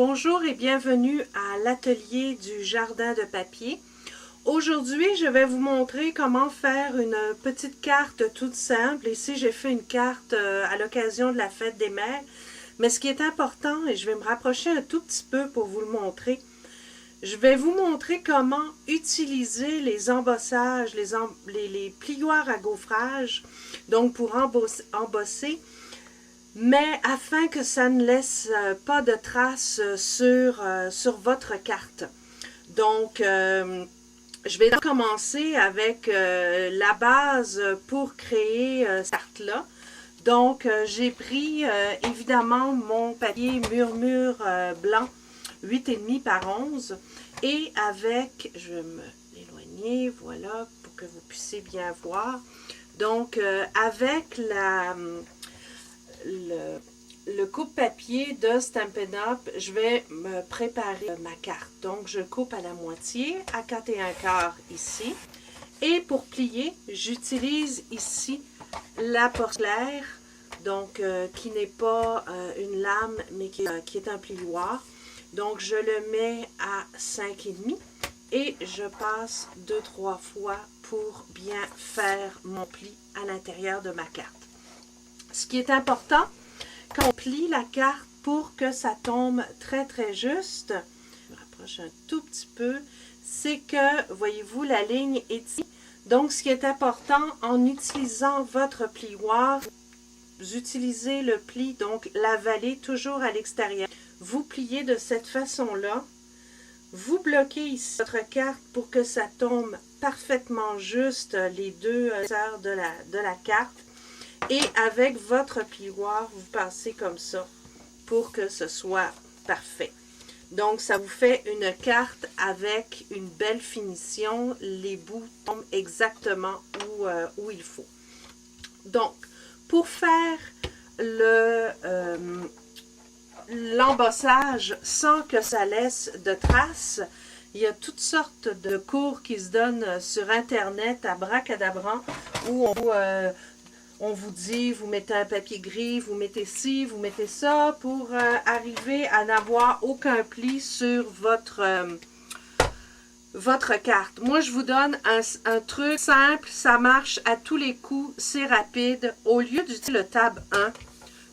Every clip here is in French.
Bonjour et bienvenue à l'atelier du jardin de papier. Aujourd'hui, je vais vous montrer comment faire une petite carte toute simple. Ici, j'ai fait une carte à l'occasion de la fête des mères. Mais ce qui est important, et je vais me rapprocher un tout petit peu pour vous le montrer, je vais vous montrer comment utiliser les embossages, les plioirs à gaufrage, donc pour embosser, mais afin que ça ne laisse pas de traces sur votre carte. Donc, je vais commencer avec la base pour créer cette carte-là. Donc, j'ai pris évidemment mon papier murmure blanc 8,5 par 11 et avec, je vais me l'éloigner, voilà, pour que vous puissiez bien voir. Donc, avec le coupe-papier de Stampin' Up, je vais me préparer ma carte. Donc, je coupe à la moitié, à 4 1/4 ici. Et pour plier, j'utilise ici la porcelaine, donc qui n'est pas une lame, mais qui est un plioir. Donc, je le mets à 5,5 et je passe 2-3 fois pour bien faire mon pli à l'intérieur de ma carte. Ce qui est important, quand on plie la carte pour que ça tombe très très juste, je me rapproche un tout petit peu, c'est que, voyez-vous, la ligne est ici. Donc, ce qui est important, en utilisant votre plioir, vous utilisez le pli, donc l'avaler toujours à l'extérieur. Vous pliez de cette façon-là. Vous bloquez ici votre carte pour que ça tombe parfaitement juste les deux heures de la carte. Et avec votre plioir, vous passez comme ça pour que ce soit parfait. Donc, ça vous fait une carte avec une belle finition. Les bouts tombent exactement où il faut. Donc, pour faire l'embossage sans que ça laisse de traces, il y a toutes sortes de cours qui se donnent sur Internet à bracadabrant où on vous dit, vous mettez un papier gris, vous mettez ci, vous mettez ça, pour arriver à n'avoir aucun pli sur votre carte. Moi, je vous donne un truc simple, ça marche à tous les coups, c'est rapide. Au lieu d'utiliser le tab 1,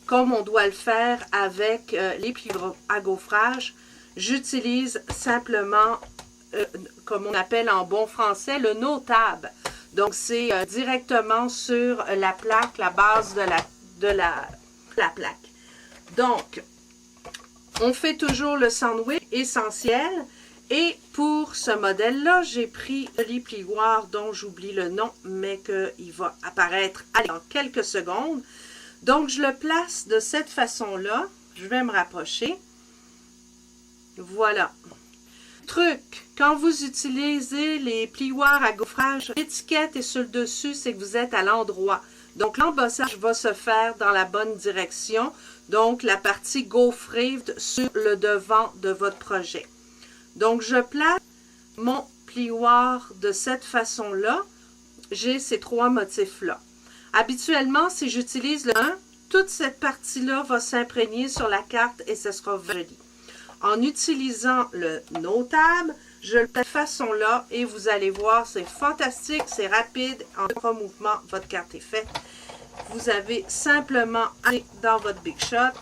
comme on doit le faire avec les plis à gaufrage, j'utilise simplement, comme on appelle en bon français, le no-tab. Donc, c'est directement sur la plaque, la base de la plaque. Donc, on fait toujours le sandwich essentiel. Et pour ce modèle-là, j'ai pris le plioir dont j'oublie le nom, mais qu'il va apparaître dans quelques secondes. Donc, je le place de cette façon-là. Je vais me rapprocher. Voilà. Truc, quand vous utilisez les plioirs à gaufrage, l'étiquette est sur le dessus, c'est que vous êtes à l'endroit. Donc, l'embossage va se faire dans la bonne direction. Donc, la partie gaufrée sur le devant de votre projet. Donc, je place mon plioir de cette façon-là. J'ai ces trois motifs-là. Habituellement, si j'utilise le 1, toute cette partie-là va s'imprégner sur la carte et ce sera joli. En utilisant le no-tab, je le fais de cette façon-là et vous allez voir, c'est fantastique, c'est rapide. En 3 mouvements, votre carte est faite. Vous avez simplement aller dans votre Big Shot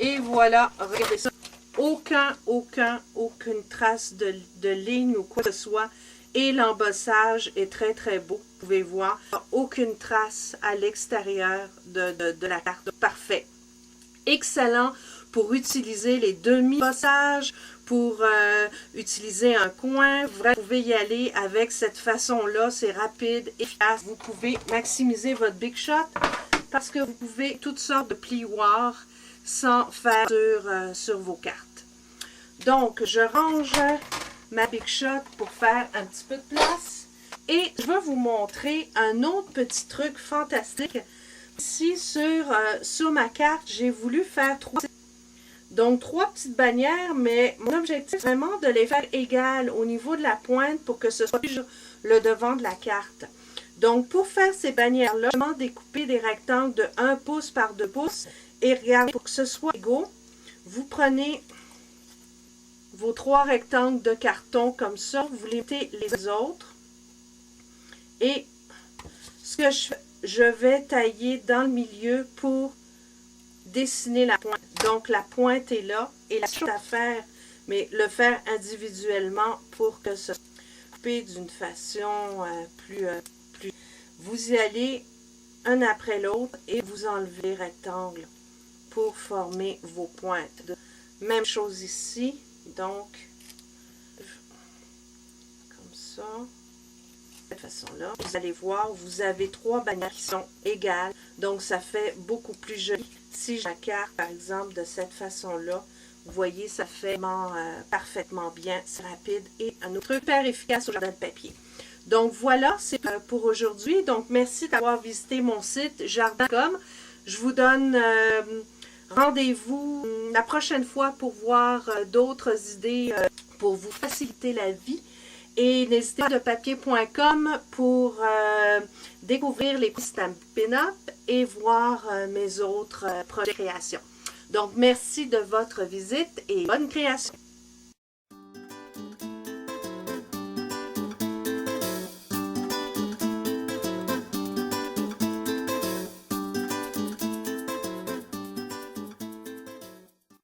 et voilà, regardez ça. Aucune trace de ligne ou quoi que ce soit. Et l'embossage est très très beau. Vous pouvez voir, aucune trace à l'extérieur de la carte. Parfait. Excellent pour utiliser les demi-embossages, pour utiliser un coin. Vous pouvez y aller avec cette façon-là. C'est rapide, efficace. Vous pouvez maximiser votre Big Shot parce que vous pouvez toutes sortes de plioirs sans faire sur vos cartes. Donc, je range ma Big Shot pour faire un petit peu de place. Et je vais vous montrer un autre petit truc fantastique. Ici, sur ma carte, j'ai voulu faire 3 petites bannières, mais mon objectif, c'est vraiment de les faire égales au niveau de la pointe pour que ce soit sur le devant de la carte. Donc, pour faire ces bannières-là, je vais découper des rectangles de 1 pouce par 2 pouces. Et regardez, pour que ce soit égaux, vous prenez vos 3 rectangles de carton comme ça, vous les mettez les autres. Et ce que je vais tailler dans le milieu pour dessiner la pointe. Donc la pointe est là et la chose à faire, mais le faire individuellement pour que ce soit coupé d'une façon plus. Vous y allez un après l'autre et vous enlevez les rectangles pour former vos pointes. Même chose ici, donc comme ça, de cette façon-là. Vous allez voir, vous avez 3 bannières qui sont égales, donc ça fait beaucoup plus joli. Si j'encarre par exemple de cette façon-là, vous voyez, ça fait parfaitement bien, c'est rapide et un autre super efficace au jardin de papier. Donc voilà, c'est pour aujourd'hui. Donc merci d'avoir visité mon site jardin.com. Je vous donne rendez-vous la prochaine fois pour voir d'autres idées pour vous faciliter la vie. Et n'hésitez pas de papier.com pour découvrir les Stampin' Up et voir mes autres projets de création. Donc merci de votre visite et bonne création.